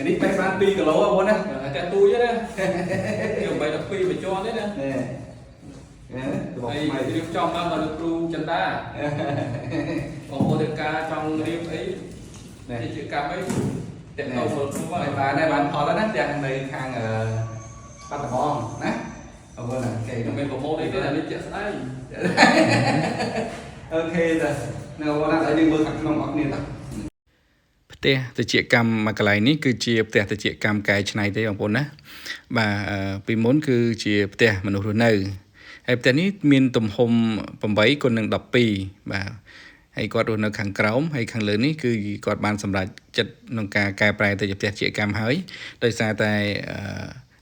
នេះបែកបាន2គីឡូបងប្អូនណាតែទូចណាខ្ញុំបីដល់2បញ្ជាន់ទេណាហើយរៀបចំមកលោកគ្រូចន្ទាបងប្អូនទាំងការចង់រៀបអីនេះជាកម្មអីតែទៅលោកគ្រូបានផលแล้วណាទាំងនៅខាងបាត់ដំបងណាបងប្អូនណាគេមិនប្រម៉ូទអីទេនេះជាក់ស្ដែងអូខេតើនៅបងប្អូនណាឲ្យយើងមើលខាងក្នុងអស់គ្នាតើផ្ទះតិចកម្មមួយកន្លែងនេះគឺជាផ្ទះតិចកម្មកែច្នៃទេបងប្អូនណាបាទពីមុនគឺជាផ្ទះមនុស្សរស់នៅហើយផ្ទះនេះមានទំហំ8 x 12បាទហើយគាត់រស់នៅខាងក្រោមហើយខាងលើនេះគឺគាត់បានសម្រេចចិត្តក្នុងការកែប្រែទៅជាផ្ទះជាកម្មហើយដោយសារតែ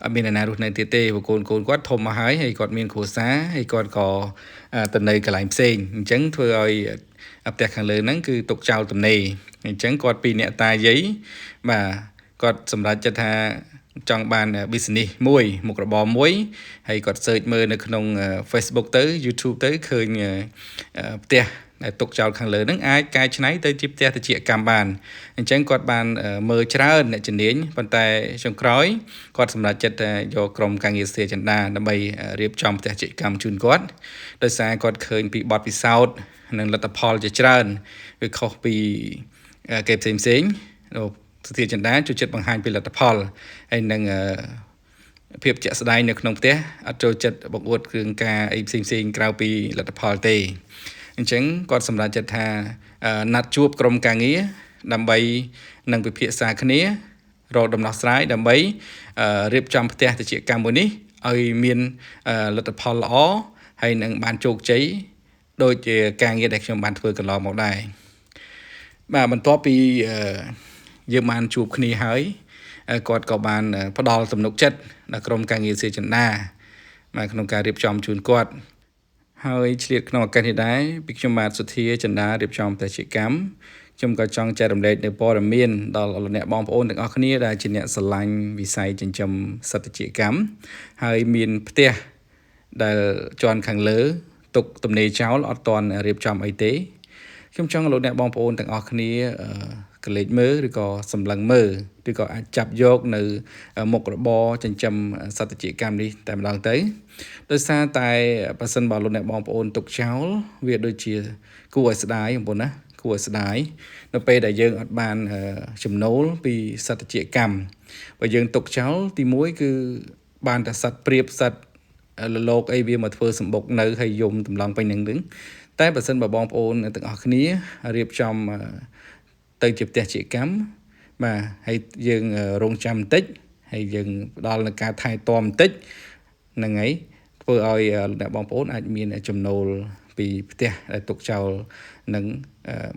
អត់មានអ្នកណារស់នៅទៀតទេព្រោះកូនគាត់ធំមកហើយគាត់មានគ្រួសារហើយគាត់ក៏ទៅនៅកន្លែងផ្សេងអញ្ចឹងធ្វើឲ្យផ្ទះខាងលើហ្នឹងគឺទុកចោលទំនេរអញ្ចឹងគាត់ពីអ្នកតាយាយបាទគាត់សម្រេចចិត្តថាចង់បាន business មួយមុខរបរមួយហើយគាត់ search មើលនៅក្នុង Facebook ទៅ YouTube ទៅឃើញផ្ទះដែលទុកចោលខាងលើហ្នឹងអាចកែច្នៃទៅជាផ្ទះតិចកម្មបានអញ្ចឹងគាត់បានមើលច្រើនអ្នកជំនាញប៉ុន្តែចុងក្រោយគាត់សម្រេចចិត្តយកក្រុមការងារស្ទះចិន្តាដើម្បីរៀបចំផ្ទះតិចកម្មជូនគាត់ដោយសារគាត់ឃើញពីបទពិសោធន៍និងលទ្ធផលជាច្រើនវាខុសពីគេផ្សេងស្ទះចិន្តាជួយចិត្តបង្ហាញពីលទ្ធផលហើយនឹងភាពជាក់ស្ដែងនៅក្នុងផ្ទះអត់ចូលចិត្តបង្អួតគ្រឿងការអីផ្សេងក្រៅពីលទ្ធផលទេអញ្ចឹងគាត់សម្រេចចិត្តថាណាត់ជួបក្រុមការងារដើម្បីនឹងពិភាក្សាគ្នារកដំណោះស្រាយដើម្បីរៀបចំផ្ទះតិចកម្មមួយនេះឲ្យមានលទ្ធផលល្អហើយនឹងបានជោគជ័យដូចជាការងារដែលខ្ញុំបានធ្វើកន្លងមកដែរបាទបន្ទាប់ពីយើងបានជួបគ្នាហើយគាត់ក៏បានផ្ដល់ទំនុកចិត្តដល់ក្រុមការងារសេចក្ដីមកក្នុងការរៀបចំជូនគាត់ហើយឆ្លៀតក្នុងឱកាសនេះដែរពីខ្ញុំបាទសុធាចិន្តារៀបចំផ្ទះជាកម្មខ្ញុំក៏ចង់ចែករំលែកនៅព័ត៌មានដល់អ្នកបងប្អូនទាំងអស់គ្នាដែលជាអ្នកស្រឡាញ់វិស័យចិញ្ចឹមសត្វជាកម្មហើយមានផ្ទះដែលជាន់ខាងលើទុកទំនេរចោលអត់ទាន់រៀបចំអីទេខ្ញុំចង់ឲ្យលោកអ្នកបងប្អូនទាំងអស់គ្នាកលេចមើលឬក៏សម្លឹងមើលឬក៏អាចចាប់យកនៅមុខរបរចិញ្ចឹមសត្វជាកម្មនេះតែម្ដងទៅដោយសារតែប៉ះសិនបើលោកអ្នកបងប្អូនទុកចោលវាដូចជាគួរឲ្យស្ដាយបងប្អូនណាគួរឲ្យស្ដាយនៅពេលដែលយើងអត់បានចំណូលពីសត្វជាកម្មបើយើងទុកចោលទី1គឺបានតែសត្វព្រាបសត្វលលោកអីវាមកធ្វើសម្បុកនៅហើយយំតម្លងពេញនឹងតែបើសិនបើបងប្អូនទាំងអស់គ្នារៀបចំទៅជាផ្ទះជាកម្មបាទហើយយើងរងចាំបន្តិចហើយយើងផ្ដល់នឹងការថែទាំបន្តិចហ្នឹងហើយធ្វើឲ្យអ្នកបងប្អូនអាចមានចំណូលពីផ្ទះដែលទុកចោលនឹង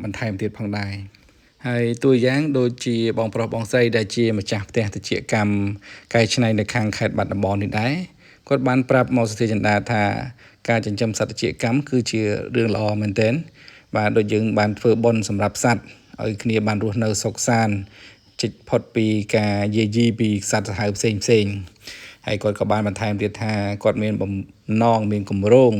បន្ថែមទៀតផងដែរហើយតួយ៉ាងដូចជាបងប្រុសបងស្រីដែលជាម្ចាស់ផ្ទះតិចកម្មកែច្នៃនៅខាងខេត្តបាត់ដំបងនេះដែរគាត់បានប្រាប់មកសុធាចិន្តាថាការចិញ្ចឹមសត្វតិចកម្មគឺជារឿងល្អមែនទែនបាទដូចយើងបានធ្វើបុណ្យសម្រាប់សត្វឲ្យគ្នាបានរស់នៅសុខសាន្តជិតផុតពីការយាយីពីសត្វសាហាវផ្សេងហើយគាត់ក៏បានបន្ថែមទៀតថាគាត់មានបំណងមានគម្រោង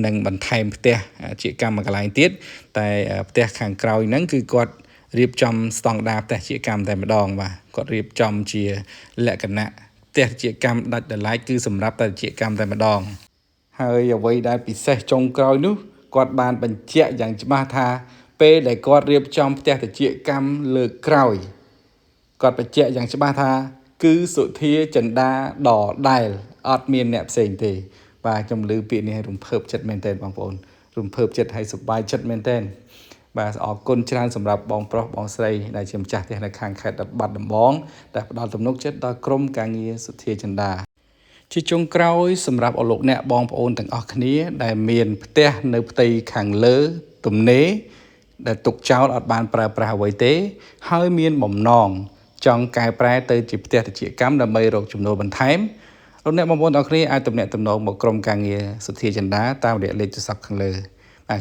នឹងបន្ថែមផ្ទះជាកម្មកន្លែងទៀតតែផ្ទះខាងក្រោយហ្នឹងគឺគាត់រៀបចំស្តង់ដារផ្ទះជាកម្មតែម្ដងបាទគាត់រៀបចំជាលក្ខណៈផ្ទះជាកម្មដាច់ដោយឡែកគឺសម្រាប់តែជាកម្មតែម្ដងហើយអ្វីដែលពិសេសចុងក្រោយនោះគាត់បានបញ្ជាក់យ៉ាងច្បាស់ថាពេលដែលគាត់រៀបចំផ្ទះតិចកម្មលើកក្រោយគាត់បញ្ជាក់យ៉ាងច្បាស់ថាគឺសុធាចិន្តាដដែលអត់មានអ្នកផ្សេងទេបាទខ្ញុំឮពាក្យនេះរំភើបចិត្តមែនទែនបងប្អូនរំភើបចិត្តហើយសប្បាយចិត្តមែនទែនបាទអរគុណច្រើនសម្រាប់បងប្រុសបងស្រីដែលជាម្ចាស់ផ្ទះនៅខាងខេត្តបាត់ដំបងដែលផ្ដល់ទំនុកចិត្តដល់ក្រុមការងារសុធាចិន្តាជាចុងក្រោយសម្រាប់អស់លោកអ្នកបងប្អូនទាំងអស់គ្នាដែលមានផ្ទះនៅផ្ទៃខាងលើទំនេរដែលទុកចោលអត់បានប្រើប្រាស់អ្វីទេហើយមានបំណងចង់កែប្រែទៅជាផ្ទះតិចកម្មដើម្បីរកចំណូលបន្ថែមលោកអ្នកបងប្អូនទាំងអស់គ្នាអាចទំនាក់ទំនងមកក្រុមការងារសុធាចិន្តាតាមរយៈលេខទូរស័ព្ទខាងលើ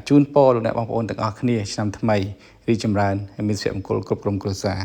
ជូនពរលោកអ្នកបងប្អូនទាំងអស់គ្នាឆ្នាំថ្មីរីកចម្រើនហើយមានសុភមង្គលគ្រប់ក្រុមគ្រួសារ